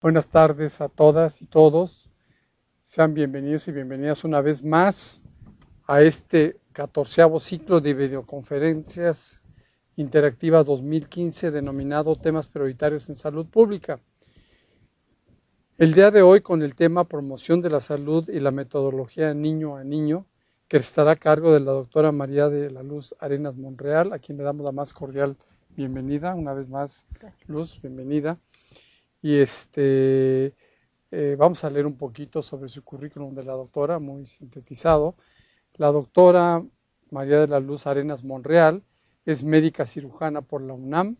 Buenas tardes a todas y todos. Sean bienvenidos y bienvenidas una vez más a este 14º ciclo de videoconferencias interactivas 2015 denominado Temas Prioritarios en Salud Pública. El día de hoy con el tema Promoción de la Salud y la metodología niño a niño, que estará a cargo de la doctora María de la Luz Arenas Monreal, a quien le damos la más cordial bienvenida. Una vez más, gracias. Luz, bienvenida. Y vamos a leer un poquito sobre su currículum de la doctora, muy sintetizado. La doctora María de la Luz Arenas Monreal es médica cirujana por la UNAM,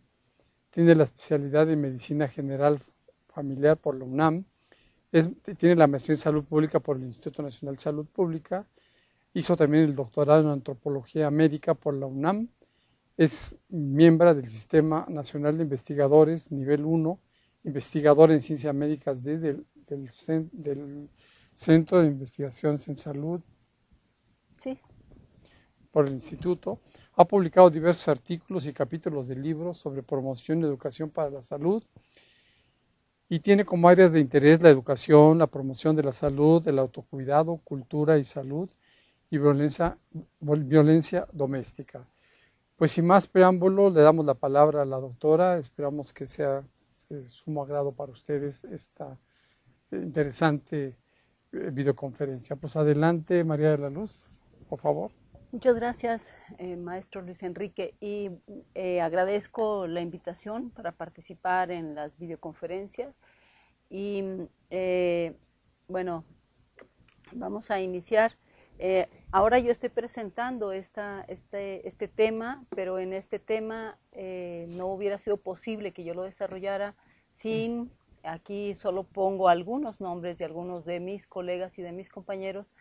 tiene la especialidad de Medicina General Familiar por la UNAM, tiene la maestría en Salud Pública por el Instituto Nacional de Salud Pública, hizo también el doctorado en Antropología Médica por la UNAM, es miembro del Sistema Nacional de Investigadores Nivel 1, investigador en Ciencias Médicas del Centro de Investigaciones en Salud por el Instituto. Ha publicado diversos artículos y capítulos de libros sobre promoción y educación para la salud y tiene como áreas de interés la educación, la promoción de la salud, el autocuidado, cultura y salud y violencia doméstica. Pues sin más preámbulo, le damos la palabra a la doctora. Esperamos que sea de sumo agrado para ustedes esta interesante videoconferencia. Pues adelante, María de la Luz, por favor. Muchas gracias, maestro Luis Enrique, y agradezco la invitación para participar en las videoconferencias. Y bueno, vamos a iniciar. Ahora yo estoy presentando este tema, pero en este tema no hubiera sido posible que yo lo desarrollara sin, aquí solo pongo algunos nombres de algunos de mis colegas y de mis compañeros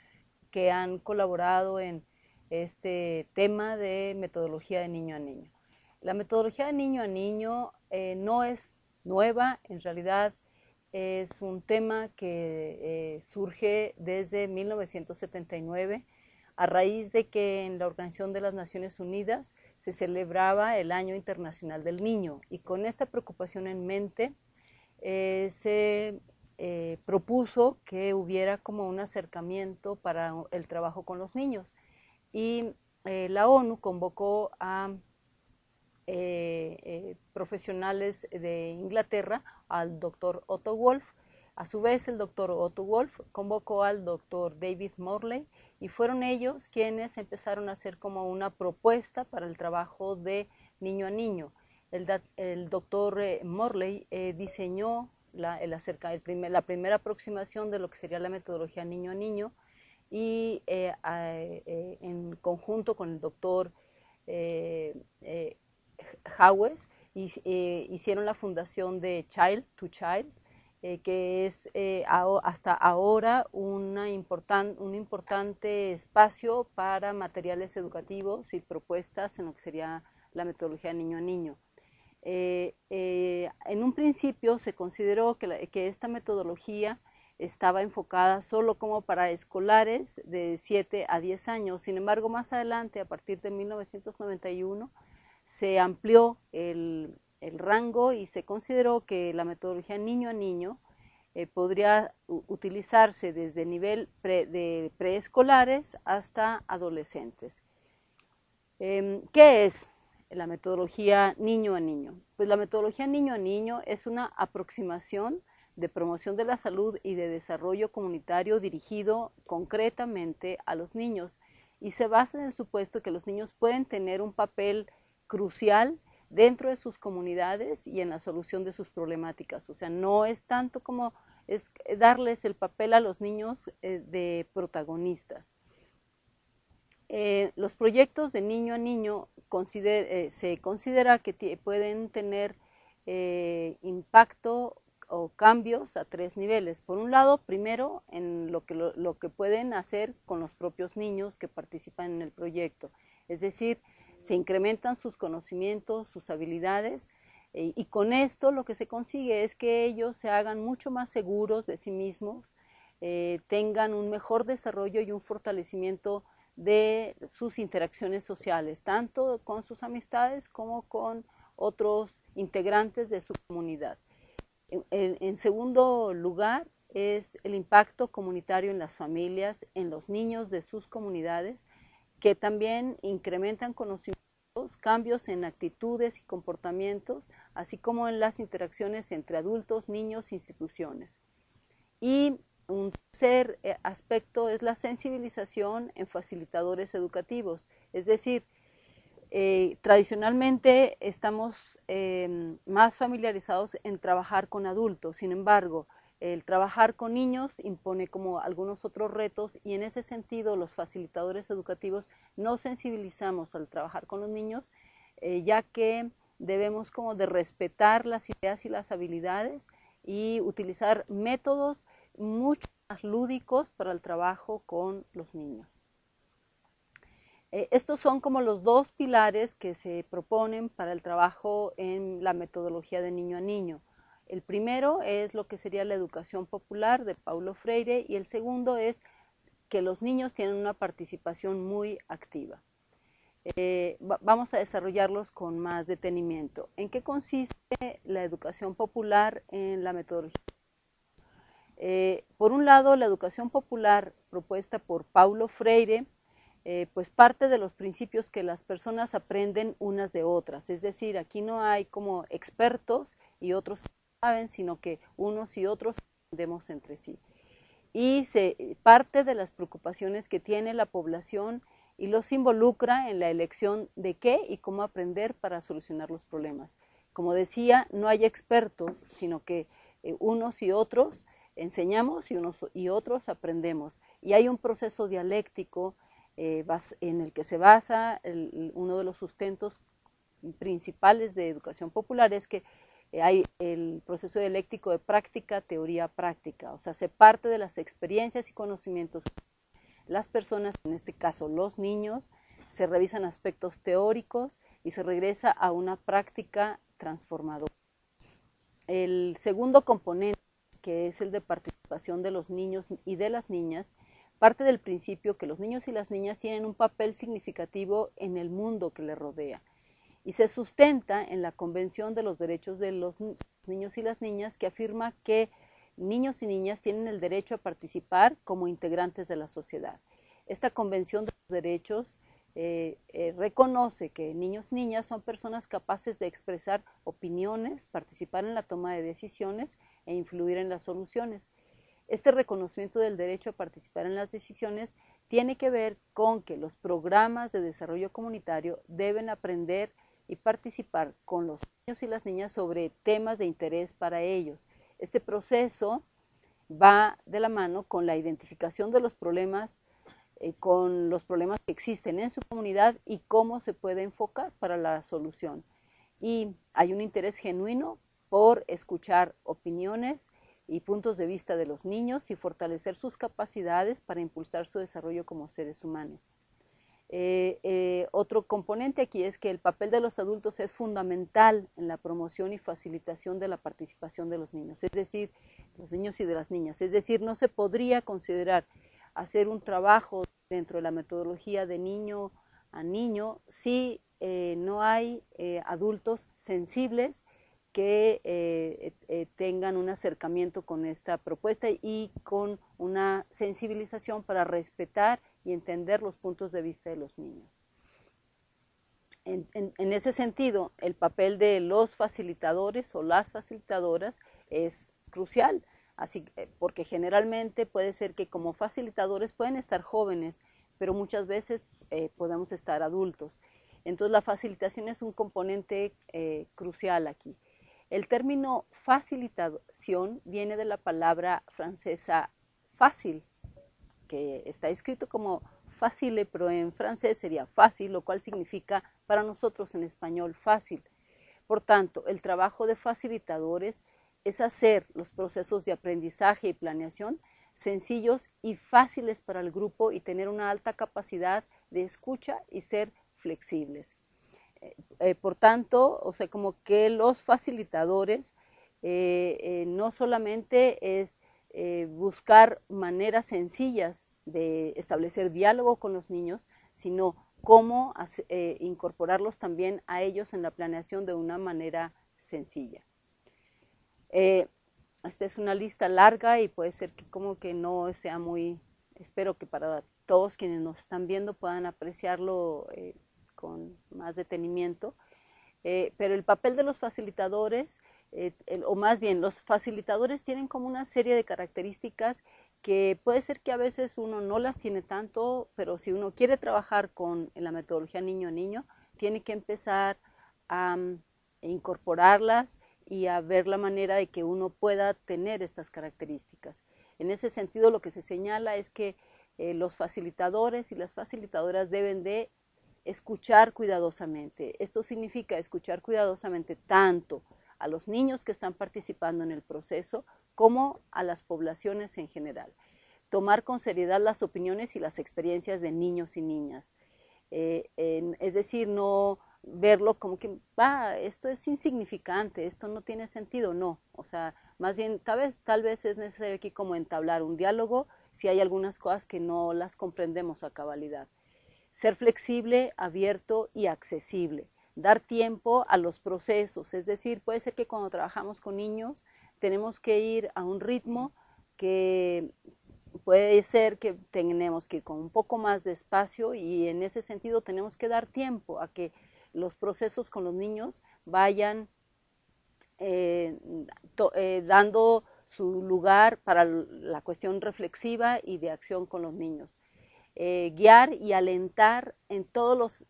que han colaborado en este tema de metodología de niño a niño. La metodología de niño a niño no es nueva, en realidad es un tema que surge desde 1979 a raíz de que en la Organización de las Naciones Unidas se celebraba el Año Internacional del Niño, y con esta preocupación en mente se propuso que hubiera como un acercamiento para el trabajo con los niños, y la ONU convocó a profesionales de Inglaterra, al doctor Otto Wolf. A su vez, el doctor Otto Wolf convocó al doctor David Morley, y fueron ellos quienes empezaron a hacer como una propuesta para el trabajo de niño a niño. El doctor Morley diseñó la primera aproximación de lo que sería la metodología niño a niño, y en conjunto con el doctor Hawes hicieron la fundación de Child to Child, que es hasta ahora un importante espacio para materiales educativos y propuestas en lo que sería la metodología niño a niño. En un principio se consideró que esta metodología estaba enfocada solo como para escolares de 7 a 10 años. Sin embargo, más adelante, a partir de 1991, se amplió el rango y se consideró que la metodología niño a niño podría utilizarse desde nivel de preescolares hasta adolescentes. ¿Qué es la metodología niño a niño? Pues la metodología niño a niño es una aproximación de promoción de la salud y de desarrollo comunitario dirigido concretamente a los niños, y se basa en el supuesto que los niños pueden tener un papel crucial dentro de sus comunidades y en la solución de sus problemáticas. O sea, no es tanto como es darles el papel a los niños de protagonistas. Los proyectos de niño a niño se considera que pueden tener impacto o cambios a 3 niveles. Por un lado, primero, en lo que pueden hacer con los propios niños que participan en el proyecto. Es decir, se incrementan sus conocimientos, sus habilidades, y con esto lo que se consigue es que ellos se hagan mucho más seguros de sí mismos, tengan un mejor desarrollo y un fortalecimiento de sus interacciones sociales, tanto con sus amistades como con otros integrantes de su comunidad. En segundo lugar, es el impacto comunitario en las familias, en los niños de sus comunidades, que también incrementan conocimientos, cambios en actitudes y comportamientos, así como en las interacciones entre adultos, niños e instituciones. Y un tercer aspecto es la sensibilización en facilitadores educativos, es decir, tradicionalmente estamos más familiarizados en trabajar con adultos, sin embargo, el trabajar con niños impone como algunos otros retos y en ese sentido los facilitadores educativos nos sensibilizamos al trabajar con los niños, ya que debemos como de respetar las ideas y las habilidades y utilizar métodos mucho más lúdicos para el trabajo con los niños. Estos son como los dos pilares que se proponen para el trabajo en la metodología de niño a niño. El primero es lo que sería la educación popular de Paulo Freire y el segundo es que los niños tienen una participación muy activa. Vamos a desarrollarlos con más detenimiento. ¿En qué consiste la educación popular en la metodología? Por un lado, la educación popular propuesta por Paulo Freire pues parte de los principios que las personas aprenden unas de otras, es decir, aquí no hay como expertos y otros que saben, sino que unos y otros aprendemos entre sí. Y parte de las preocupaciones que tiene la población y los involucra en la elección de qué y cómo aprender para solucionar los problemas. Como decía, no hay expertos, sino que unos y otros enseñamos y unos y otros aprendemos. Y hay un proceso dialéctico en el que se basa uno de los sustentos principales de educación popular es que hay el proceso dialéctico de práctica, teoría, práctica, o sea, se parte de las experiencias y conocimientos de las personas, en este caso los niños, se revisan aspectos teóricos y se regresa a una práctica transformadora. El segundo componente, que es el de participación de los niños y de las niñas, parte del principio que los niños y las niñas tienen un papel significativo en el mundo que les rodea y se sustenta en la Convención de los Derechos de los Niños y las Niñas, que afirma que niños y niñas tienen el derecho a participar como integrantes de la sociedad. Esta Convención de los Derechos reconoce que niños y niñas son personas capaces de expresar opiniones, participar en la toma de decisiones e influir en las soluciones. Este reconocimiento del derecho a participar en las decisiones tiene que ver con que los programas de desarrollo comunitario deben aprender y participar con los niños y las niñas sobre temas de interés para ellos. Este proceso va de la mano con la identificación de los problemas, con los problemas que existen en su comunidad y cómo se puede enfocar para la solución. Y hay un interés genuino por escuchar opiniones y puntos de vista de los niños y fortalecer sus capacidades para impulsar su desarrollo como seres humanos. Otro componente aquí es que el papel de los adultos es fundamental en la promoción y facilitación de la participación de los niños, es decir, los niños y de las niñas. Es decir, no se podría considerar hacer un trabajo dentro de la metodología de niño a niño si no hay adultos sensibles que tengan un acercamiento con esta propuesta y con una sensibilización para respetar y entender los puntos de vista de los niños. En ese sentido, el papel de los facilitadores o las facilitadoras es crucial, así, porque generalmente puede ser que como facilitadores pueden estar jóvenes, pero muchas veces podemos estar adultos. Entonces la facilitación es un componente crucial aquí. El término facilitación viene de la palabra francesa fácil, que está escrito como facile, pero en francés sería fácil, lo cual significa para nosotros en español fácil. Por tanto, el trabajo de facilitadores es hacer los procesos de aprendizaje y planeación sencillos y fáciles para el grupo y tener una alta capacidad de escucha y ser flexibles. Por tanto, o sea, como que los facilitadores no solamente es buscar maneras sencillas de establecer diálogo con los niños, sino cómo incorporarlos también a ellos en la planeación de una manera sencilla. Esta es una lista larga y puede ser que como que no sea muy, espero que para todos quienes nos están viendo puedan apreciarlo con más detenimiento. Pero el papel de los facilitadores, o más bien los facilitadores tienen como una serie de características que puede ser que a veces uno no las tiene tanto, pero si uno quiere trabajar con la metodología niño a niño, tiene que empezar a incorporarlas y a ver la manera de que uno pueda tener estas características. En ese sentido, lo que se señala es que los facilitadores y las facilitadoras deben de escuchar cuidadosamente. Esto significa escuchar cuidadosamente tanto a los niños que están participando en el proceso como a las poblaciones en general. Tomar con seriedad las opiniones y las experiencias de niños y niñas. Es decir, no verlo como que, esto es insignificante, esto no tiene sentido, no. O sea, más bien, tal vez es necesario aquí como entablar un diálogo si hay algunas cosas que no las comprendemos a cabalidad. Ser flexible, abierto y accesible. Dar tiempo a los procesos, es decir, puede ser que cuando trabajamos con niños tenemos que ir a un ritmo que puede ser que tenemos que ir con un poco más de espacio y en ese sentido tenemos que dar tiempo a que los procesos con los niños vayan dando su lugar para la cuestión reflexiva y de acción con los niños. Guiar y alentar en todos los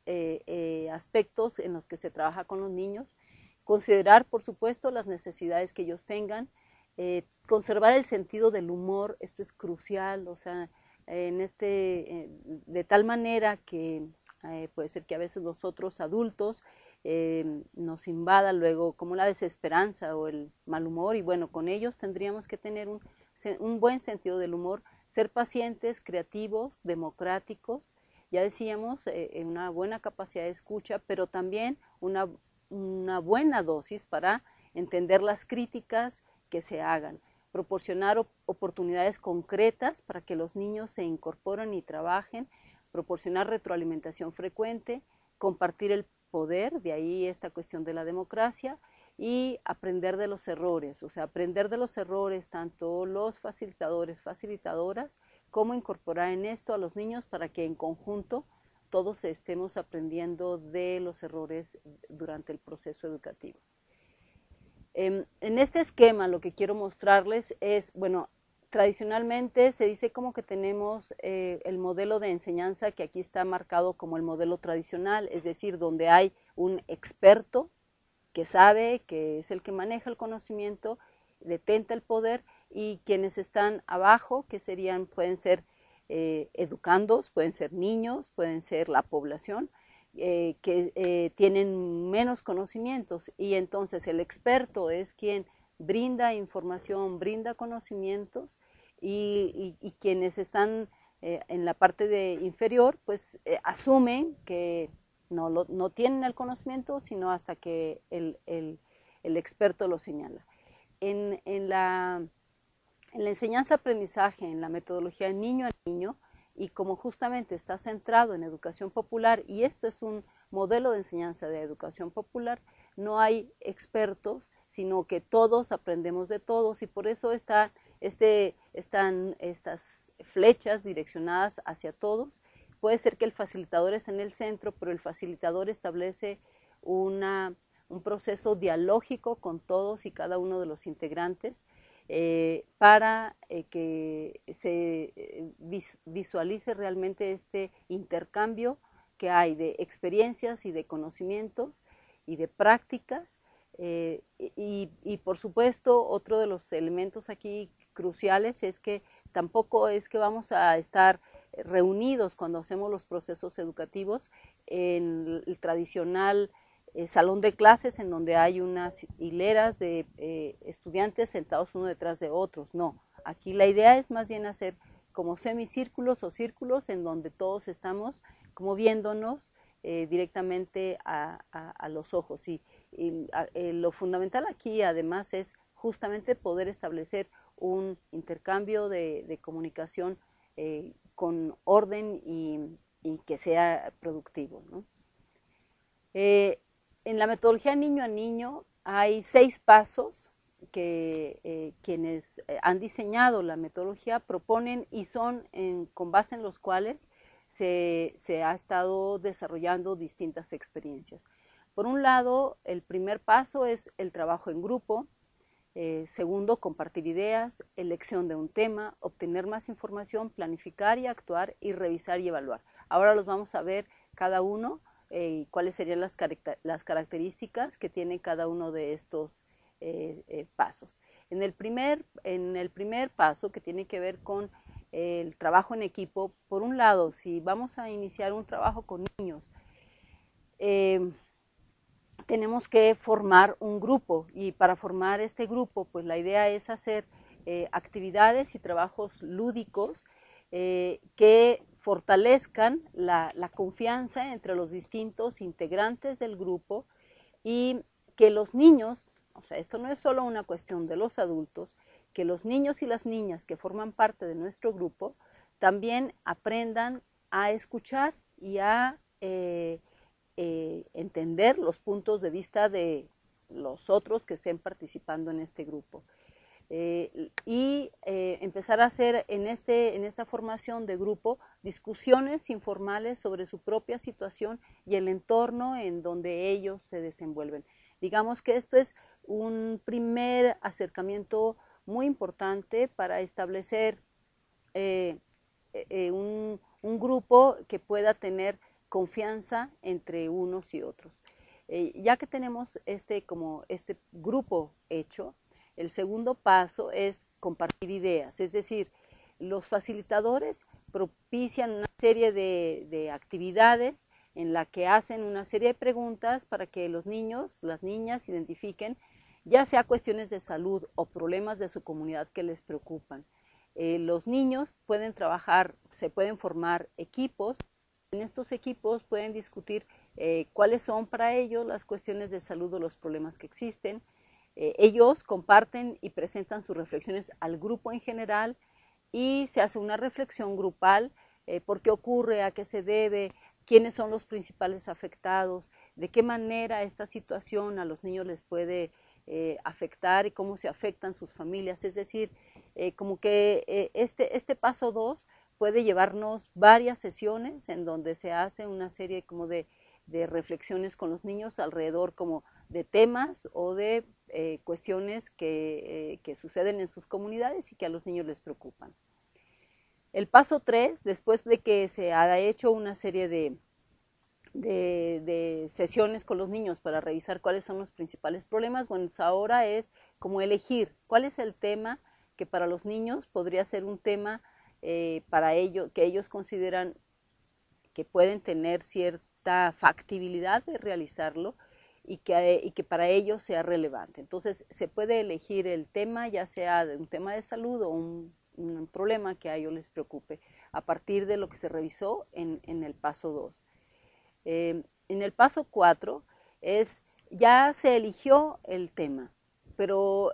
aspectos en los que se trabaja con los niños, considerar, por supuesto, las necesidades que ellos tengan, conservar el sentido del humor, esto es crucial, o sea, de tal manera que puede ser que a veces nosotros adultos nos invada luego como la desesperanza o el mal humor y bueno, con ellos tendríamos que tener un buen sentido del humor, ser pacientes, creativos, democráticos, ya decíamos, una buena capacidad de escucha, pero también una buena dosis para entender las críticas que se hagan, proporcionar oportunidades concretas para que los niños se incorporen y trabajen, proporcionar retroalimentación frecuente, compartir el poder, de ahí esta cuestión de la democracia, y aprender de los errores, o sea, aprender de los errores, tanto los facilitadores, facilitadoras, como incorporar en esto a los niños para que en conjunto todos estemos aprendiendo de los errores durante el proceso educativo. En este esquema lo que quiero mostrarles es, bueno, tradicionalmente se dice como que tenemos el modelo de enseñanza que aquí está marcado como el modelo tradicional, es decir, donde hay un experto que sabe, que es el que maneja el conocimiento, detenta el poder y quienes están abajo, que pueden ser educandos, pueden ser niños, pueden ser la población, que tienen menos conocimientos y entonces el experto es quien brinda información, brinda conocimientos y quienes están en la parte inferior pues asumen que no tienen el conocimiento sino hasta que el experto lo señala. En la enseñanza-aprendizaje, en la metodología niño a niño, y como justamente está centrado en educación popular, y esto es un modelo de enseñanza de educación popular, no hay expertos, sino que todos aprendemos de todos, y por eso están estas flechas direccionadas hacia todos. Puede ser que el facilitador esté en el centro, pero el facilitador establece un proceso dialógico con todos y cada uno de los integrantes, para que se visualice realmente este intercambio que hay de experiencias y de conocimientos y de prácticas y por supuesto otro de los elementos aquí cruciales es que tampoco es que vamos a estar reunidos cuando hacemos los procesos educativos en el tradicional salón de clases en donde hay unas hileras de estudiantes sentados uno detrás de otros. No, aquí la idea es más bien hacer como semicírculos o círculos en donde todos estamos como viéndonos directamente a los ojos. Y lo fundamental aquí además es justamente poder establecer un intercambio de comunicación con orden y que sea productivo, ¿no? En la metodología niño a niño hay 6 pasos quienes han diseñado la metodología proponen y son con base en los cuales se ha estado desarrollando distintas experiencias. Por un lado, el primer paso es el trabajo en grupo. Segundo, compartir ideas, elección de un tema, obtener más información, planificar y actuar y revisar y evaluar. Ahora los vamos a ver cada uno, cuáles serían las características que tiene cada uno de estos pasos. En el primer paso, que tiene que ver con el trabajo en equipo, por un lado, si vamos a iniciar un trabajo con niños, tenemos que formar un grupo, y para formar este grupo, pues la idea es hacer actividades y trabajos lúdicos que fortalezcan la confianza entre los distintos integrantes del grupo, y que los niños, o sea, esto no es solo una cuestión de los adultos, que los niños y las niñas que forman parte de nuestro grupo también aprendan a escuchar y a entender los puntos de vista de los otros que estén participando en este grupo. Empezar a hacer en esta formación de grupo discusiones informales sobre su propia situación y el entorno en donde ellos se desenvuelven. Digamos que esto es un primer acercamiento muy importante para establecer un grupo que pueda tener confianza entre unos y otros. Ya que tenemos este grupo hecho, el segundo paso es compartir ideas, es decir, los facilitadores propician una serie de actividades en la que hacen una serie de preguntas para que los niños, las niñas identifiquen ya sea cuestiones de salud o problemas de su comunidad que les preocupan. Los niños pueden trabajar, se pueden formar equipos. En estos equipos pueden discutir cuáles son para ellos las cuestiones de salud o los problemas que existen. Ellos comparten y presentan sus reflexiones al grupo en general, y se hace una reflexión grupal, por qué ocurre, a qué se debe, quiénes son los principales afectados, de qué manera esta situación a los niños les puede afectar y cómo se afectan sus familias. Es decir, como que este paso 2 puede llevarnos varias sesiones en donde se hace una serie como de reflexiones con los niños alrededor como de temas o de cuestiones que suceden en sus comunidades y que a los niños les preocupan. El paso 3, después de que se haya hecho una serie de sesiones con los niños para revisar cuáles son los principales problemas, bueno, pues ahora es como elegir cuál es el tema que para los niños podría ser un tema para ellos, que ellos consideran que pueden tener cierta factibilidad de realizarlo y que para ellos sea relevante. Entonces se puede elegir el tema, ya sea de un tema de salud o un problema que a ellos les preocupe, a partir de lo que se revisó en el paso 2. En el paso 4 ya se eligió el tema, pero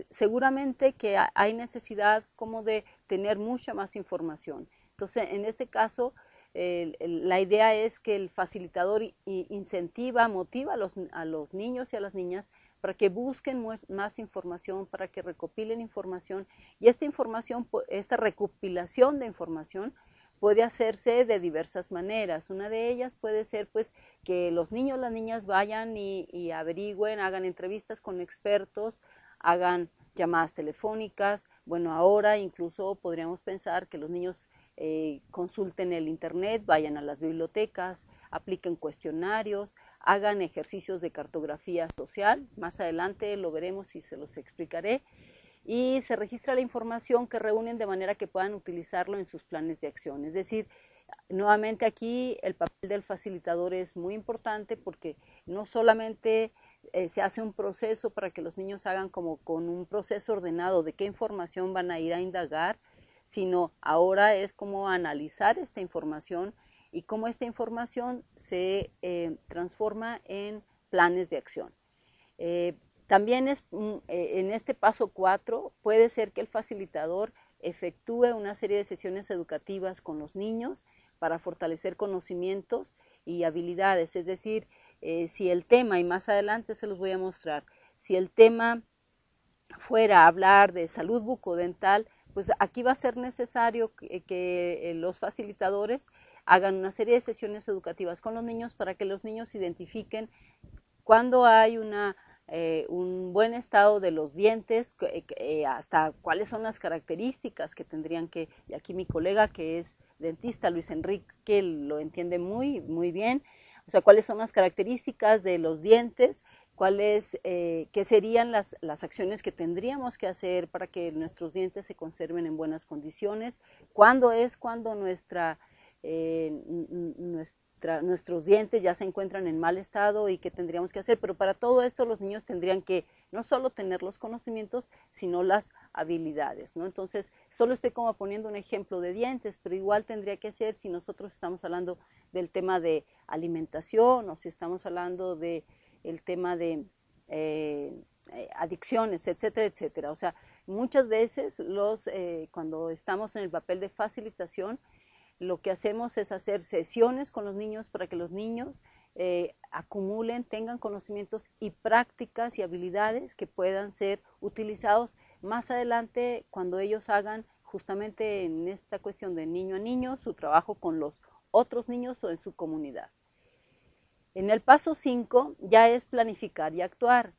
seguramente que hay necesidad como de tener mucha más información. Entonces, en este caso, la idea es que el facilitador incentiva, motiva a los niños y a las niñas para que busquen más información, para que recopilen información, y esta recopilación de información puede hacerse de diversas maneras. Una de ellas puede ser pues que los niños y las niñas vayan y averigüen, hagan entrevistas con expertos, hagan llamadas telefónicas. Bueno, ahora incluso podríamos pensar que los niños consulten el internet, vayan a las bibliotecas, apliquen cuestionarios, hagan ejercicios de cartografía social. Más adelante lo veremos y se los explicaré. Y se registra la información que reúnen de manera que puedan utilizarlo en sus planes de acción. Es decir, nuevamente aquí el papel del facilitador es muy importante, porque no solamente se hace un proceso para que los niños hagan como con un proceso ordenado de qué información van a ir a indagar, sino ahora es como analizar esta información y cómo esta información se transforma en planes de acción. También en este paso 4 puede ser que el facilitador efectúe una serie de sesiones educativas con los niños para fortalecer conocimientos y habilidades. Es decir, si el tema, y más adelante se los voy a mostrar, si el tema fuera a hablar de salud bucodental, pues aquí va a ser necesario que los facilitadores hagan una serie de sesiones educativas con los niños para que los niños identifiquen cuando hay un buen estado de los dientes, hasta cuáles son las características que tendrían que, y aquí mi colega que es dentista, Luis Enrique, lo entiende muy bien, o sea, cuáles son las características de los dientes, qué serían las acciones que tendríamos que hacer para que nuestros dientes se conserven en buenas condiciones, cuando nuestros dientes ya se encuentran en mal estado y qué tendríamos que hacer, pero para todo esto los niños tendrían que no solo tener los conocimientos, sino las habilidades, ¿no? Entonces, solo estoy como poniendo un ejemplo de dientes, pero igual tendría que ser si nosotros estamos hablando del tema de alimentación o si estamos hablando de el tema de adicciones, etcétera, etcétera. O sea, muchas veces cuando estamos en el papel de facilitación, lo que hacemos es hacer sesiones con los niños para que los niños acumulen, tengan conocimientos y prácticas y habilidades que puedan ser utilizados más adelante cuando ellos hagan justamente en esta cuestión de niño a niño su trabajo con los otros niños o en su comunidad. En el paso 5 ya es planificar y actuar,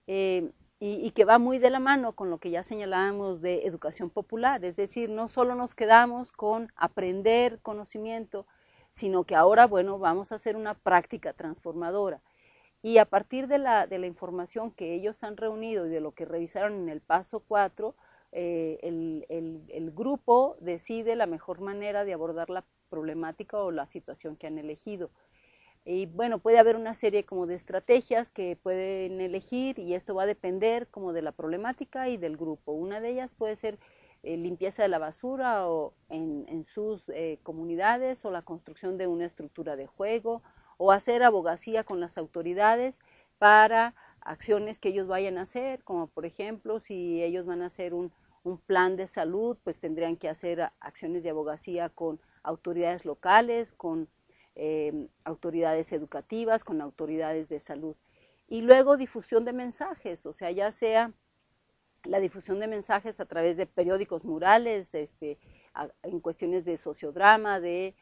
y que va muy de la mano con lo que ya señalábamos de educación popular, es decir, no solo nos quedamos con aprender conocimiento, sino que ahora, bueno, vamos a hacer una práctica transformadora. Y a partir de la información que ellos han reunido y de lo que revisaron en el paso 4, el grupo decide la mejor manera de abordar la problemática o la situación que han elegido. Y bueno, puede haber una serie como de estrategias que pueden elegir y esto va a depender como de la problemática y del grupo. Una de ellas puede ser limpieza de la basura o en sus comunidades, o la construcción de una estructura de juego, o hacer abogacía con las autoridades para acciones que ellos vayan a hacer, como por ejemplo si ellos van a hacer un plan de salud, pues tendrían que hacer acciones de abogacía con autoridades locales, con autoridades educativas, con autoridades de salud. Y luego difusión de mensajes, o sea, ya sea la difusión de mensajes a través de periódicos murales, en cuestiones de sociodrama, de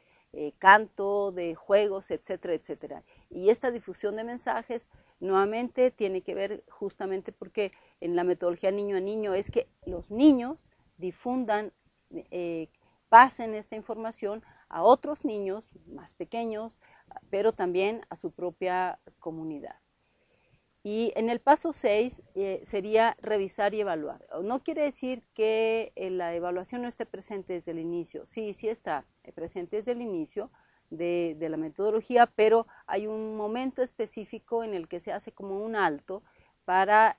canto, de juegos, etcétera, etcétera. Y esta difusión de mensajes nuevamente tiene que ver justamente porque en la metodología niño a niño es que los niños difundan, pasen esta información a otros niños más pequeños, pero también a su propia comunidad. Y en el paso 6 sería revisar y evaluar. No quiere decir que la evaluación no esté presente desde el inicio. Sí, sí está presente desde el inicio de la metodología, pero hay un momento específico en el que se hace como un alto para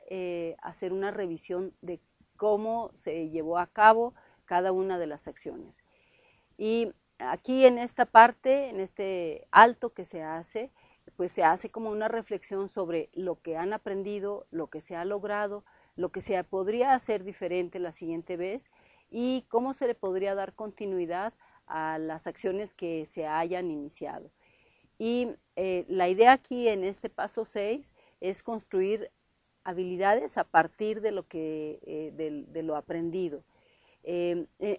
hacer una revisión de cómo se llevó a cabo cada una de las acciones. Y aquí en esta parte, en este alto que se hace, pues se hace como una reflexión sobre lo que han aprendido, lo que se ha logrado, lo que se podría hacer diferente la siguiente vez y cómo se le podría dar continuidad a las acciones que se hayan iniciado. Y la idea aquí en este paso 6 es construir habilidades a partir de lo aprendido.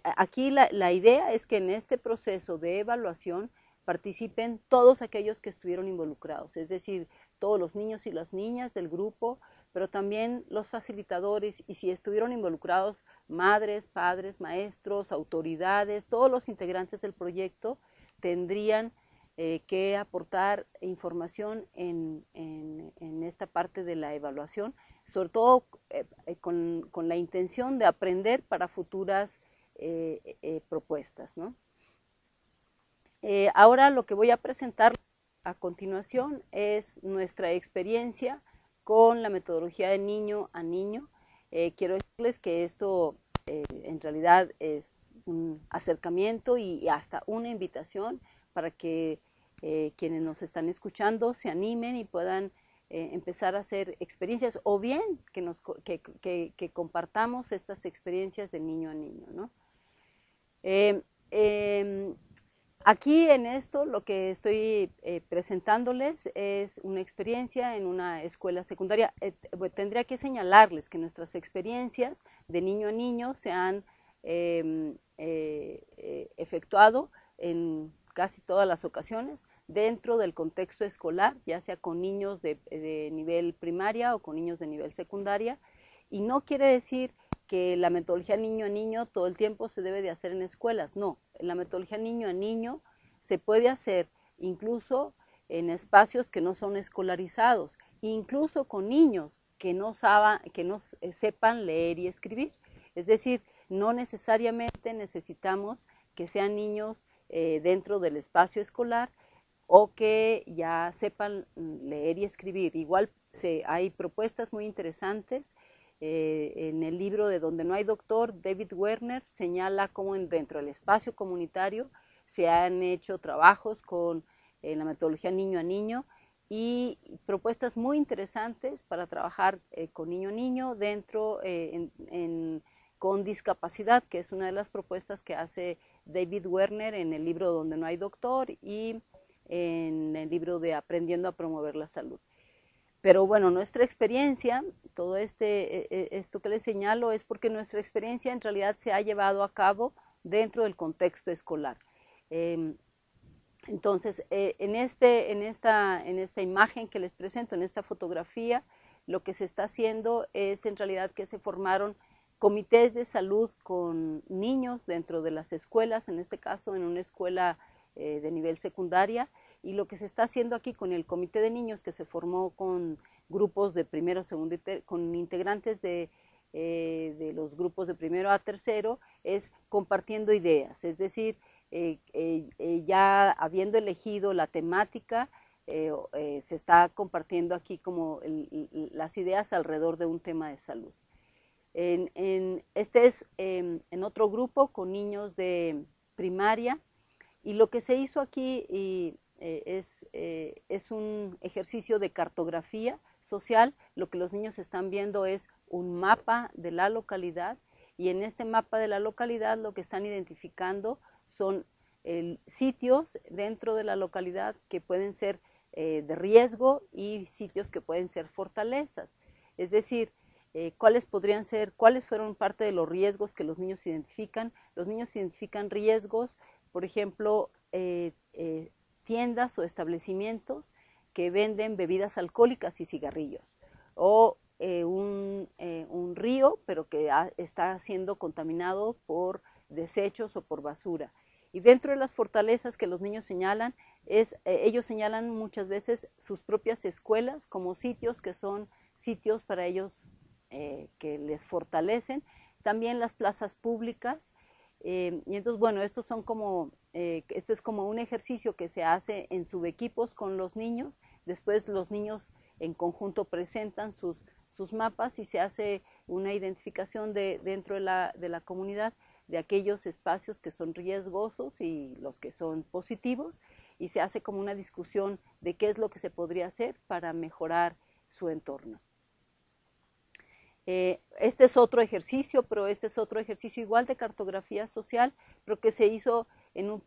Aquí la idea es que en este proceso de evaluación participen todos aquellos que estuvieron involucrados, es decir, todos los niños y las niñas del grupo, pero también los facilitadores y si estuvieron involucrados madres, padres, maestros, autoridades, todos los integrantes del proyecto tendrían que aportar información en esta parte de la evaluación, sobre todo con la intención de aprender para futuras propuestas, ¿no? Ahora lo que voy a presentar a continuación es nuestra experiencia con la metodología de niño a niño. Quiero decirles que esto en realidad es un acercamiento y hasta una invitación para que quienes nos están escuchando se animen y puedan empezar a hacer experiencias o bien que compartamos estas experiencias de niño a niño, ¿no? Aquí en esto lo que estoy presentándoles es una experiencia en una escuela secundaria. Tendría que señalarles que nuestras experiencias de niño a niño se han efectuado en casi todas las ocasiones dentro del contexto escolar, ya sea con niños de nivel primaria o con niños de nivel secundaria, y no quiere decir que la metodología niño a niño todo el tiempo se debe de hacer en escuelas. No, la metodología niño a niño se puede hacer incluso en espacios que no son escolarizados, incluso con niños que no sepan leer y escribir. Es decir, no necesariamente necesitamos que sean niños dentro del espacio escolar o que ya sepan leer y escribir. Igual hay propuestas muy interesantes. En el libro de Donde no hay doctor, David Werner señala cómo dentro del espacio comunitario se han hecho trabajos con la metodología niño a niño y propuestas muy interesantes para trabajar con niño a niño dentro con discapacidad, que es una de las propuestas que hace David Werner en el libro Donde no hay doctor y en el libro de Aprendiendo a promover la salud. Pero bueno, nuestra experiencia, todo esto que les señalo es porque nuestra experiencia en realidad se ha llevado a cabo dentro del contexto escolar. Entonces, en esta imagen que les presento, en esta fotografía, lo que se está haciendo es en realidad que se formaron comités de salud con niños dentro de las escuelas, en este caso en una escuela de nivel secundaria, y lo que se está haciendo aquí con el comité de niños que se formó con grupos de primero, segundo con integrantes de los grupos de primero a tercero, es compartiendo ideas, es decir, ya habiendo elegido la temática, se está compartiendo aquí como las ideas alrededor de un tema de salud. Este es en otro grupo con niños de primaria, y lo que se hizo aquí es un ejercicio de cartografía social. Lo que los niños están viendo es un mapa de la localidad, y en este mapa de la localidad lo que están identificando son sitios dentro de la localidad que pueden ser de riesgo y sitios que pueden ser fortalezas. Es decir, cuáles fueron parte de los riesgos que los niños identifican. Los niños identifican riesgos, por ejemplo, tiendas o establecimientos que venden bebidas alcohólicas y cigarrillos, o un río, pero que está siendo contaminado por desechos o por basura. Y dentro de las fortalezas que los niños señalan, ellos señalan muchas veces sus propias escuelas como sitios que son sitios para ellos que les fortalecen, también las plazas públicas. Y entonces, bueno, esto es como un ejercicio que se hace en subequipos con los niños. Después los niños en conjunto presentan sus mapas y se hace una identificación dentro de la comunidad de aquellos espacios que son riesgosos y los que son positivos, y se hace como una discusión de qué es lo que se podría hacer para mejorar su entorno. Este es otro ejercicio, pero este es otro ejercicio igual de cartografía social, pero que se hizo en un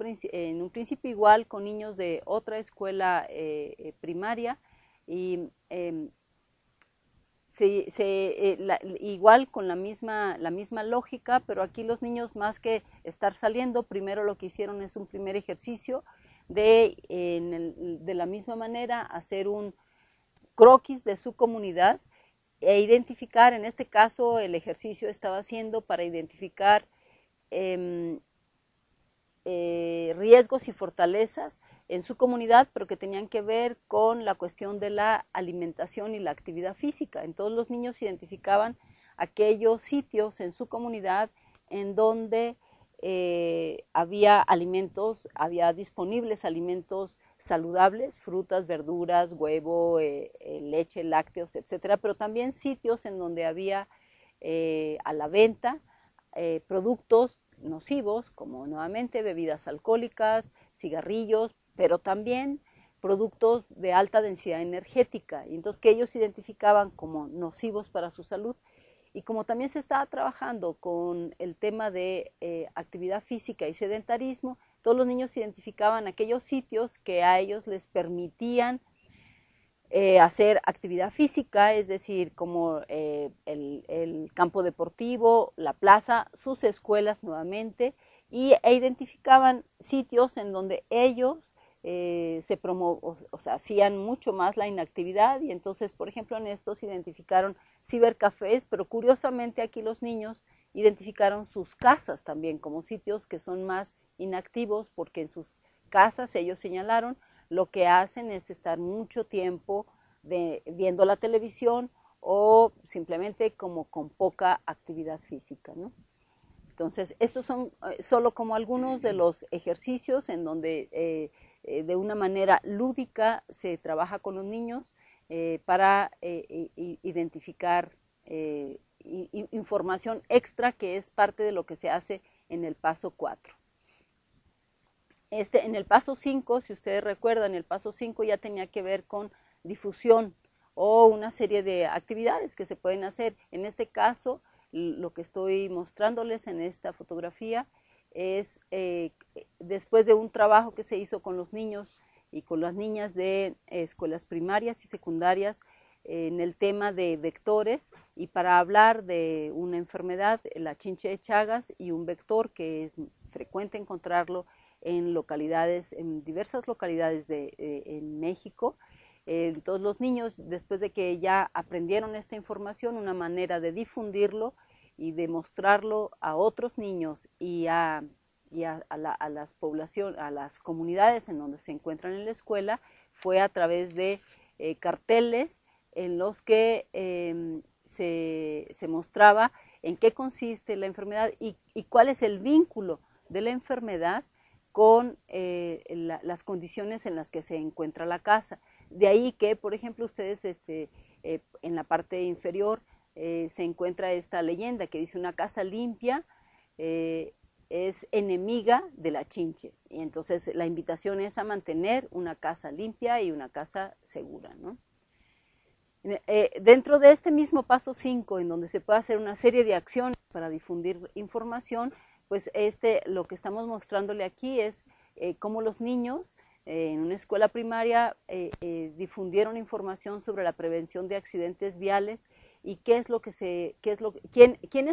principio igual con niños de otra escuela primaria, y igual con la misma lógica, pero aquí los niños, más que estar saliendo, primero lo que hicieron es un primer ejercicio de la misma manera hacer un croquis de su comunidad e identificar. En este caso el ejercicio estaba haciendo para identificar riesgos y fortalezas en su comunidad, pero que tenían que ver con la cuestión de la alimentación y la actividad física. Entonces los niños identificaban aquellos sitios en su comunidad en donde había disponibles alimentos saludables, frutas, verduras, huevo, leche, lácteos, etcétera, pero también sitios en donde había a la venta productos nocivos, como nuevamente bebidas alcohólicas, cigarrillos, pero también productos de alta densidad energética, y entonces que ellos identificaban como nocivos para su salud. Y como también se estaba trabajando con el tema de actividad física y sedentarismo, todos los niños identificaban aquellos sitios que a ellos les permitían hacer actividad física, es decir, como el campo deportivo, la plaza, sus escuelas nuevamente, e identificaban sitios en donde ellos hacían mucho más la inactividad, y entonces, por ejemplo, en estos identificaron cibercafés, pero curiosamente aquí los niños identificaron sus casas también como sitios que son más inactivos, porque en sus casas ellos señalaron lo que hacen es estar mucho tiempo viendo la televisión o simplemente como con poca actividad física, ¿no? Entonces, estos son solo como algunos de los ejercicios en donde de una manera lúdica se trabaja con los niños para identificar información extra, que es parte de lo que se hace en el paso 4. En el paso 5, si ustedes recuerdan, el paso 5 ya tenía que ver con difusión o una serie de actividades que se pueden hacer. En este caso, lo que estoy mostrándoles en esta fotografía es después de un trabajo que se hizo con los niños y con las niñas de escuelas primarias y secundarias en el tema de vectores, y para hablar de una enfermedad, la chinche de Chagas, y un vector que es frecuente encontrarlo en localidades, en diversas localidades en México. Todos los niños, después de que ya aprendieron esta información, una manera de difundirlo y de mostrarlo a otros niños y a las poblaciones, a las comunidades en donde se encuentran en la escuela, fue a través de carteles en los que se mostraba en qué consiste la enfermedad y cuál es el vínculo de la enfermedad con las condiciones en las que se encuentra la casa. De ahí que, por ejemplo, ustedes en la parte inferior se encuentra esta leyenda que dice: una casa limpia es enemiga de la chinche. Y entonces la invitación es a mantener una casa limpia y una casa segura, ¿no? Dentro de este mismo paso 5, en donde se puede hacer una serie de acciones para difundir información, pues lo que estamos mostrándole aquí es cómo los niños en una escuela primaria difundieron información sobre la prevención de accidentes viales y quiénes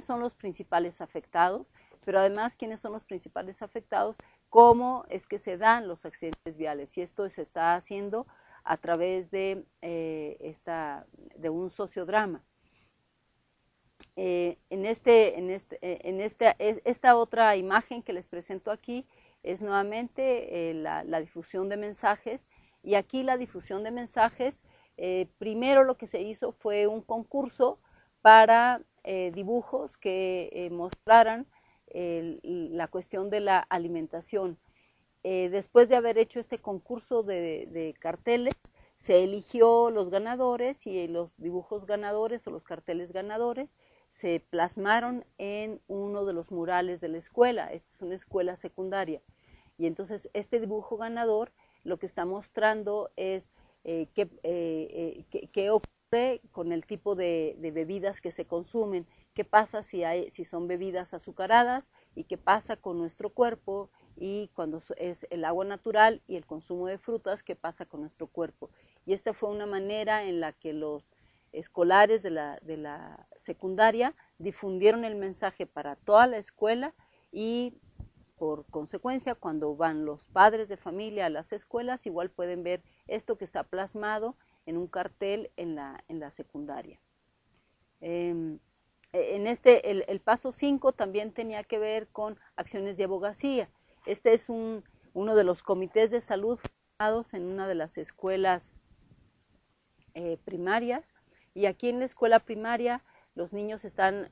son los principales afectados, pero además quiénes son los principales afectados, cómo es que se dan los accidentes viales, y esto se está haciendo a través de un sociodrama. Esta otra imagen que les presento aquí es nuevamente la difusión de mensajes, y aquí la difusión de mensajes, primero lo que se hizo fue un concurso para dibujos que mostraran la cuestión de la alimentación. Después de haber hecho este concurso de carteles, se eligió los ganadores, y los dibujos ganadores o los carteles ganadores se plasmaron en uno de los murales de la escuela. Esta es una escuela secundaria, y entonces este dibujo ganador lo que está mostrando es qué ocurre con el tipo de bebidas que se consumen, qué pasa si son bebidas azucaradas, y qué pasa con nuestro cuerpo, y cuando es el agua natural y el consumo de frutas, qué pasa con nuestro cuerpo. Y esta fue una manera en la que los escolares de la secundaria difundieron el mensaje para toda la escuela, y por consecuencia, cuando van los padres de familia a las escuelas, igual pueden ver esto que está plasmado en un cartel en la secundaria. El paso 5 también tenía que ver con acciones de abogacía. Este es uno de los comités de salud formados en una de las escuelas primarias, y aquí en la escuela primaria los niños están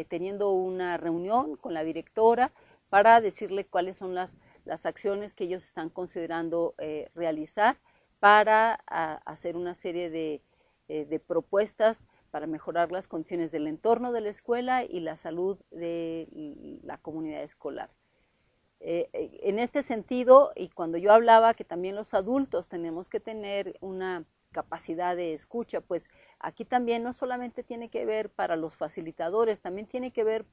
teniendo una reunión con la directora para decirle cuáles son las acciones que ellos están considerando realizar para hacer una serie de propuestas para mejorar las condiciones del entorno de la escuela y la salud de la comunidad escolar. En este sentido, y cuando yo hablaba que también los adultos tenemos que tener una capacidad de escucha, pues aquí también no solamente tiene que ver para los facilitadores, también tiene que ver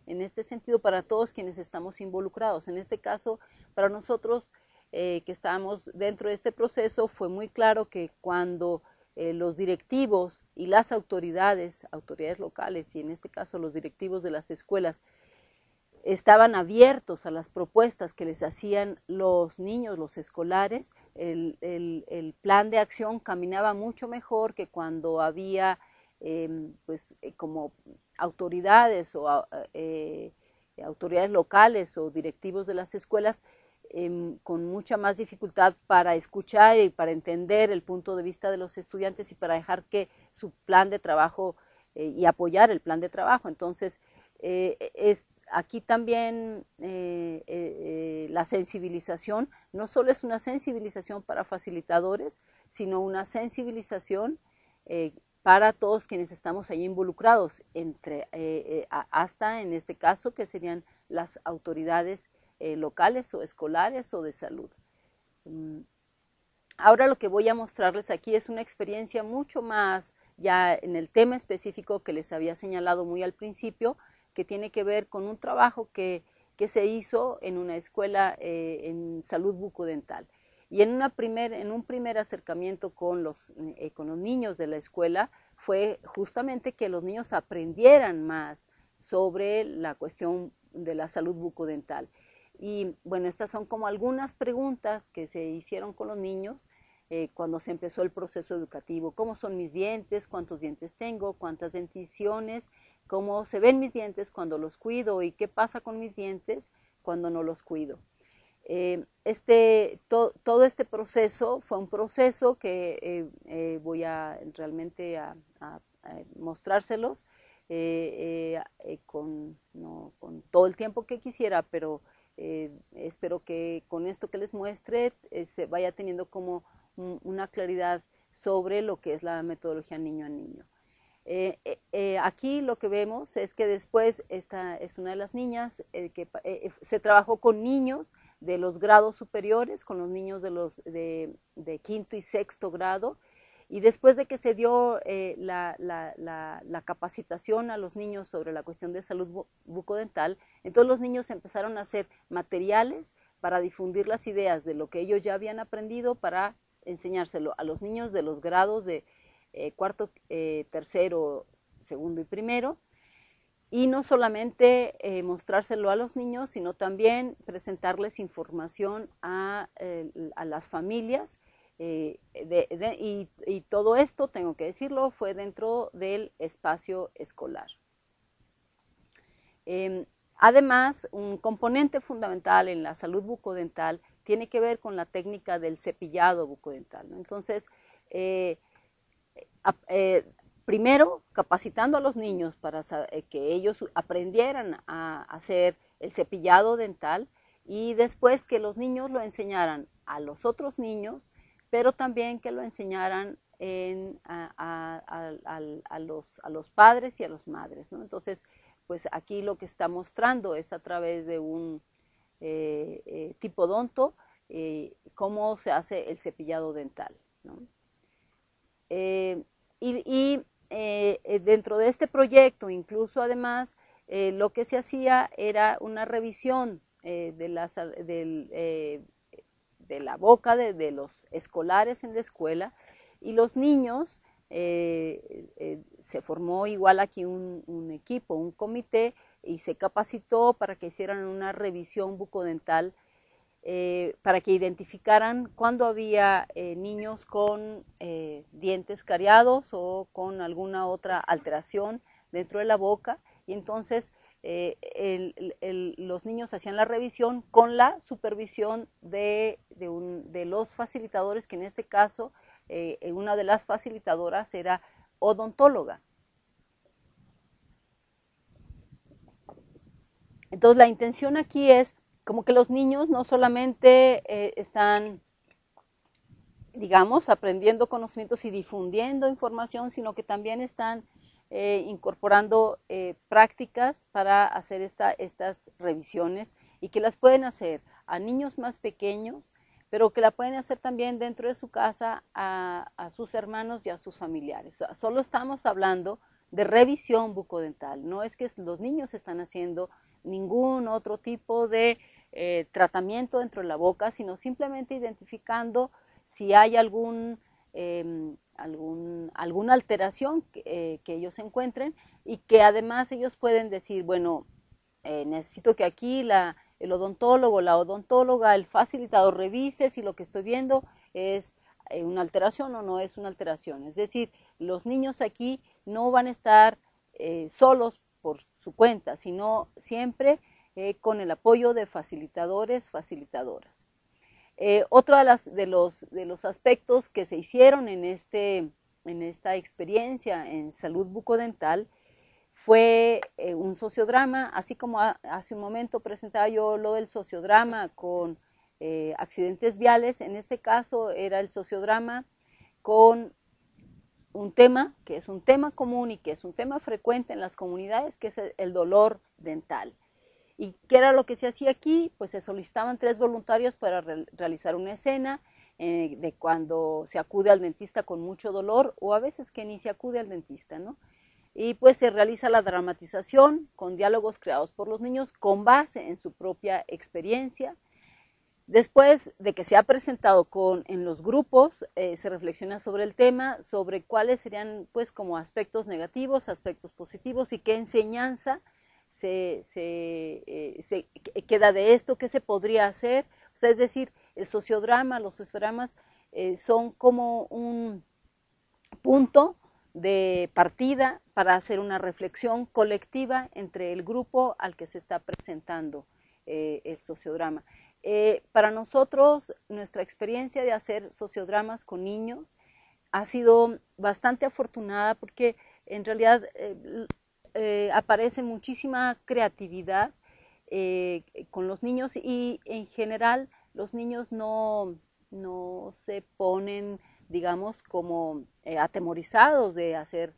en este sentido para todos quienes estamos involucrados. En este caso, para nosotros que estábamos dentro de este proceso, fue muy claro que cuando los directivos y las autoridades locales y en este caso los directivos de las escuelas estaban abiertos a las propuestas que les hacían los niños, los escolares, el plan de acción caminaba mucho mejor que cuando había como autoridades o autoridades locales o directivos de las escuelas con mucha más dificultad para escuchar y para entender el punto de vista de los estudiantes y para dejar que su plan de trabajo y apoyar el plan de trabajo. Entonces, aquí también la sensibilización no solo es una sensibilización para facilitadores, sino una sensibilización para todos quienes estamos ahí involucrados, hasta en este caso que serían las autoridades locales o escolares o de salud. Ahora lo que voy a mostrarles aquí es una experiencia mucho más ya en el tema específico que les había señalado muy al principio, que tiene que ver con un trabajo que se hizo en una escuela en salud bucodental. Y en un primer acercamiento con los niños de la escuela fue justamente que los niños aprendieran más sobre la cuestión de la salud bucodental. Y bueno, estas son como algunas preguntas que se hicieron con los niños cuando se empezó el proceso educativo. ¿Cómo son mis dientes? ¿Cuántos dientes tengo? ¿Cuántas denticiones? ¿Cómo se ven mis dientes cuando los cuido? ¿Y qué pasa con mis dientes cuando no los cuido? Todo este proceso fue un proceso que voy a realmente a mostrárselos no con todo el tiempo que quisiera, pero espero que con esto que les muestre se vaya teniendo como una claridad sobre lo que es la metodología niño a niño. Aquí lo que vemos es que después esta es una de las niñas que se trabajó con niños de los grados superiores, con los niños de quinto y sexto grado, y después de que se dio la capacitación a los niños sobre la cuestión de salud bucodental, entonces los niños empezaron a hacer materiales para difundir las ideas de lo que ellos ya habían aprendido para enseñárselo a los niños de los grados de cuarto, tercero, segundo y primero, y no solamente mostrárselo a los niños, sino también presentarles información a las familias, y todo esto, tengo que decirlo, fue dentro del espacio escolar. Además, un componente fundamental en la salud bucodental tiene que ver con la técnica del cepillado bucodental, ¿no? Entonces, primero capacitando a los niños para que ellos aprendieran a hacer el cepillado dental y después que los niños lo enseñaran a los otros niños, pero también que lo enseñaran a los padres y a las madres, ¿no? Entonces, pues aquí lo que está mostrando es a través de un tipodonto cómo se hace el cepillado dental, ¿no? Dentro de este proyecto, incluso además, lo que se hacía era una revisión de la boca de los escolares en la escuela, y los niños, se formó igual aquí un equipo, un comité, y se capacitó para que hicieran una revisión bucodental para que identificaran cuando había niños con dientes cariados o con alguna otra alteración dentro de la boca, y entonces los niños hacían la revisión con la supervisión de los facilitadores, que en este caso una de las facilitadoras era odontóloga. Entonces la intención aquí es como que los niños no solamente están, digamos, aprendiendo conocimientos y difundiendo información, sino que también están incorporando prácticas para hacer estas revisiones, y que las pueden hacer a niños más pequeños, pero que la pueden hacer también dentro de su casa a sus hermanos y a sus familiares. Solo estamos hablando de revisión bucodental, no es que los niños están haciendo ningún otro tipo de tratamiento dentro de la boca, sino simplemente identificando si hay alguna alteración que ellos encuentren, y que además ellos pueden decir, bueno, necesito que aquí el odontólogo, la odontóloga, el facilitador revise si lo que estoy viendo es una alteración o no es una alteración. Es decir, los niños aquí no van a estar solos por su cuenta, sino siempre con el apoyo de facilitadores, facilitadoras. Otro de los aspectos que se hicieron en esta experiencia en salud bucodental fue un sociodrama, así como hace un momento presentaba yo lo del sociodrama con accidentes viales. En este caso era el sociodrama con un tema que es un tema común y que es un tema frecuente en las comunidades, que es el dolor dental. ¿Y qué era lo que se hacía aquí? Pues se solicitaban 3 voluntarios para realizar una escena de cuando se acude al dentista con mucho dolor, o a veces que ni se acude al dentista, ¿no? Y pues se realiza la dramatización con diálogos creados por los niños con base en su propia experiencia. Después de que se ha presentado en los grupos, se reflexiona sobre el tema, sobre cuáles serían pues como aspectos negativos, aspectos positivos y qué enseñanza se queda de esto, qué se podría hacer. O sea, es decir, los sociodramas son como un punto de partida para hacer una reflexión colectiva entre el grupo al que se está presentando el sociodrama. Para nosotros, nuestra experiencia de hacer sociodramas con niños ha sido bastante afortunada, porque en realidad aparece muchísima creatividad con los niños, y en general los niños no se ponen, digamos, como atemorizados de hacer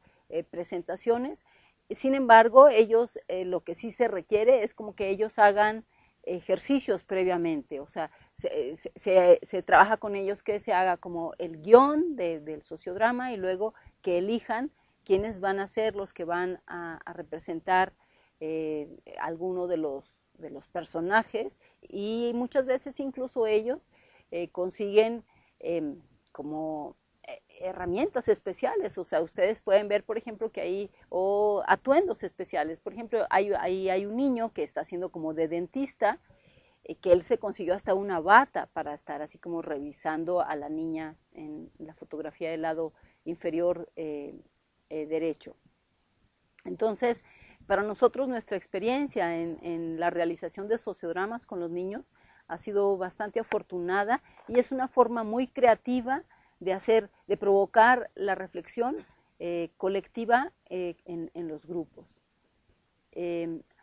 presentaciones. Sin embargo, ellos, lo que sí se requiere es como que ellos hagan ejercicios previamente, o sea, se trabaja con ellos que se haga como el guión del sociodrama, y luego que elijan quiénes van a ser los que van a representar alguno de los personajes, y muchas veces incluso ellos consiguen como herramientas especiales. O sea, ustedes pueden ver, por ejemplo, que hay atuendos especiales. Por ejemplo, hay un niño que está haciendo como de dentista, que él se consiguió hasta una bata para estar así como revisando a la niña en la fotografía del lado inferior derecho. Entonces, para nosotros nuestra experiencia en la realización de sociodramas con los niños ha sido bastante afortunada, y es una forma muy creativa de provocar la reflexión colectiva en los grupos.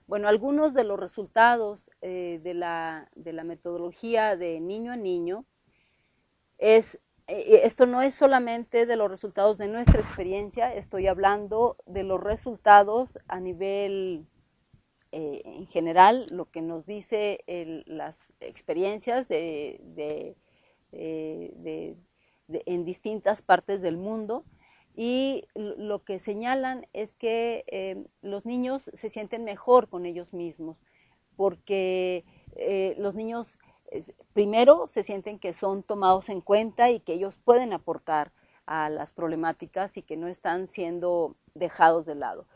Bueno, algunos de los resultados de la metodología de niño a niño esto no es solamente de los resultados de nuestra experiencia, estoy hablando de los resultados a nivel en general, lo que nos dice las experiencias en distintas partes del mundo, y lo que señalan es que los niños se sienten mejor con ellos mismos, porque los niños primero se sienten que son tomados en cuenta y que ellos pueden aportar a las problemáticas y que no están siendo dejados de lado,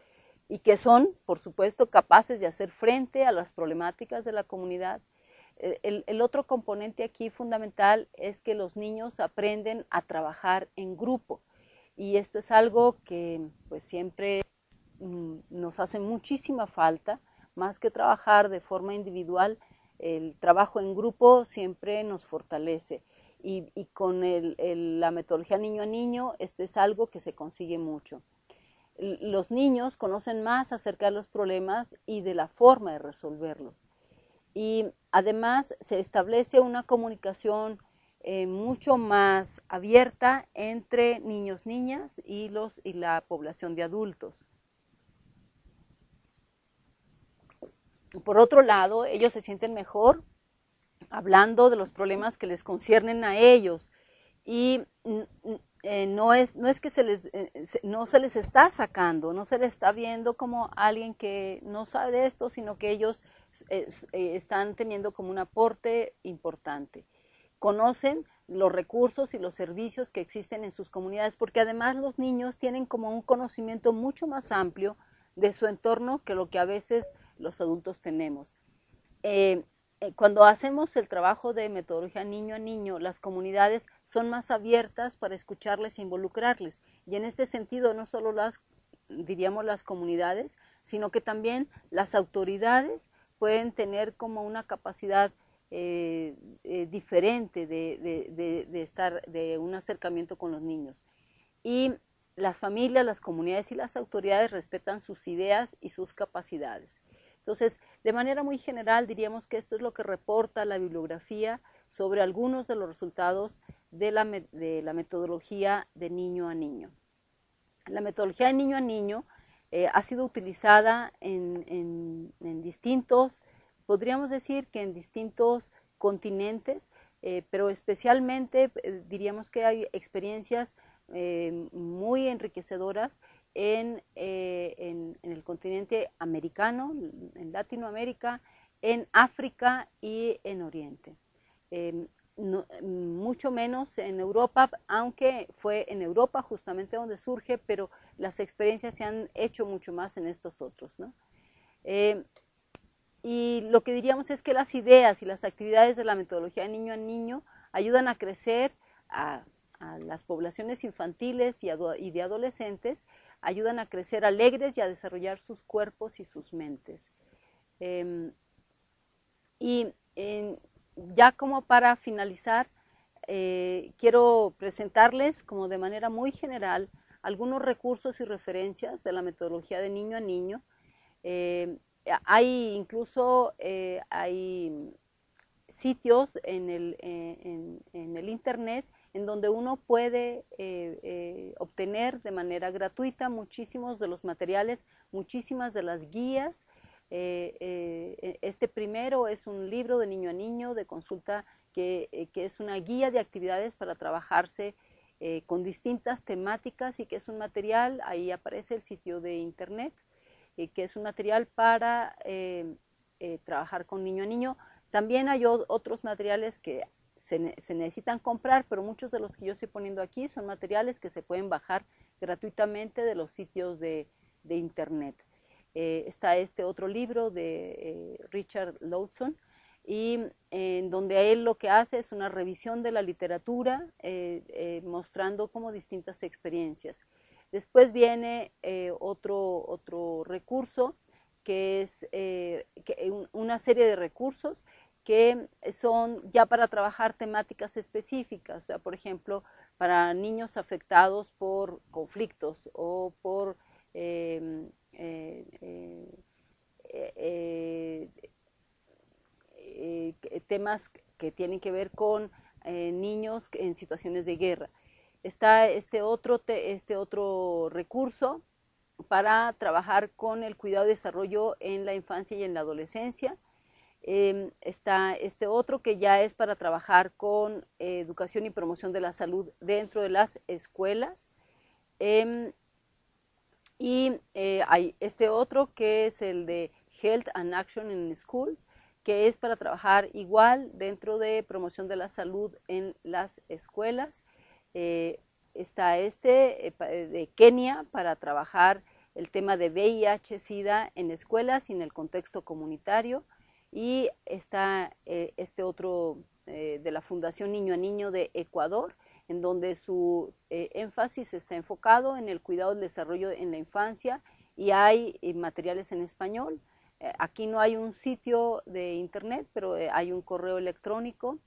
y que son, por supuesto, capaces de hacer frente a las problemáticas de la comunidad. El otro componente aquí fundamental es que los niños aprenden a trabajar en grupo, y esto es algo que pues siempre nos hace muchísima falta. Más que trabajar de forma individual, el trabajo en grupo siempre nos fortalece, y con la metodología niño a niño esto es algo que se consigue mucho. Los niños conocen más acerca de los problemas y de la forma de resolverlos, y además se establece una comunicación mucho más abierta entre niños, niñas y la población de adultos. Por otro lado, ellos se sienten mejor hablando de los problemas que les conciernen a ellos. Y no es que no se les está sacando, no se les está viendo como alguien que no sabe de esto, sino que ellos están teniendo como un aporte importante. Conocen los recursos y los servicios que existen en sus comunidades, porque además los niños tienen como un conocimiento mucho más amplio de su entorno que lo que a veces los adultos tenemos. Cuando hacemos el trabajo de metodología niño a niño, las comunidades son más abiertas para escucharles e involucrarles. Y en este sentido, no solo diríamos las comunidades, sino que también las autoridades pueden tener como una capacidad diferente de un acercamiento con los niños. Y las familias, las comunidades y las autoridades respetan sus ideas y sus capacidades. Entonces, de manera muy general, diríamos que esto es lo que reporta la bibliografía sobre algunos de los resultados de la metodología de niño a niño. La metodología de niño a niño ha sido utilizada en distintos, podríamos decir que en distintos continentes, pero especialmente diríamos que hay experiencias muy enriquecedoras en el continente americano, en Latinoamérica, en África y en Oriente. Mucho menos en Europa, aunque fue en Europa justamente donde surge, pero las experiencias se han hecho mucho más en estos otros, ¿no? Y lo que diríamos es que las ideas y las actividades de la metodología de niño a niño ayudan a crecer a las poblaciones infantiles y de adolescentes, ayudan a crecer alegres y a desarrollar sus cuerpos y sus mentes. Ya como para finalizar, quiero presentarles como de manera muy general algunos recursos y referencias de la metodología de niño a niño. Hay incluso hay sitios en el internet en donde uno puede obtener de manera gratuita muchísimos de los materiales, muchísimas de las guías. Este primero es un libro de niño a niño de consulta que es una guía de actividades para trabajarse con distintas temáticas y que es un material, ahí aparece el sitio de internet, que es un material para trabajar con niño a niño. También hay otros materiales que se necesitan comprar, pero muchos de los que yo estoy poniendo aquí son materiales que se pueden bajar gratuitamente de los sitios de internet. Está este otro libro de Richard Lawson, y en donde él lo que hace es una revisión de la literatura, mostrando como distintas experiencias. Después viene otro recurso, que es una serie de recursos que son ya para trabajar temáticas específicas, o sea, por ejemplo, para niños afectados por conflictos o por temas que tienen que ver con niños en situaciones de guerra. Está este otro recurso para trabajar con el cuidado y desarrollo en la infancia y en la adolescencia. Está este otro que ya es para trabajar con educación y promoción de la salud dentro de las escuelas. Hay este otro que es el de Health and Action in Schools, que es para trabajar igual dentro de promoción de la salud en las escuelas. Está este de Kenia para trabajar el tema de VIH-Sida en escuelas y en el contexto comunitario. Y está este otro de la Fundación Niño a Niño de Ecuador, en donde su énfasis está enfocado en el cuidado del desarrollo en la infancia y hay materiales en español. Aquí no hay un sitio de internet, pero hay un correo electrónico,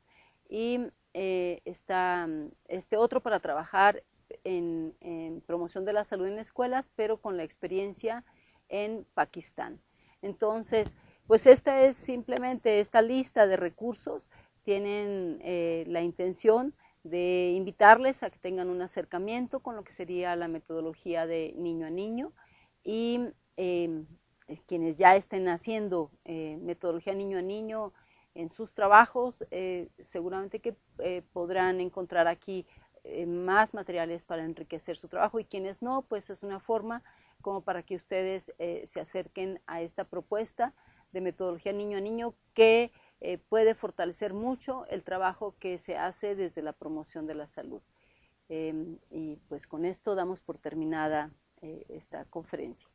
y está este otro para trabajar en promoción de la salud en escuelas, pero con la experiencia en Pakistán. Entonces, pues esta es simplemente esta lista de recursos. Tienen la intención de invitarles a que tengan un acercamiento con lo que sería la metodología de niño a niño, y quienes ya estén haciendo metodología niño a niño en sus trabajos. Seguramente que podrán encontrar aquí más materiales para enriquecer su trabajo, y quienes no, pues es una forma como para que ustedes se acerquen a esta propuesta de metodología niño a niño que puede fortalecer mucho el trabajo que se hace desde la promoción de la salud. Y pues con esto damos por terminada esta conferencia.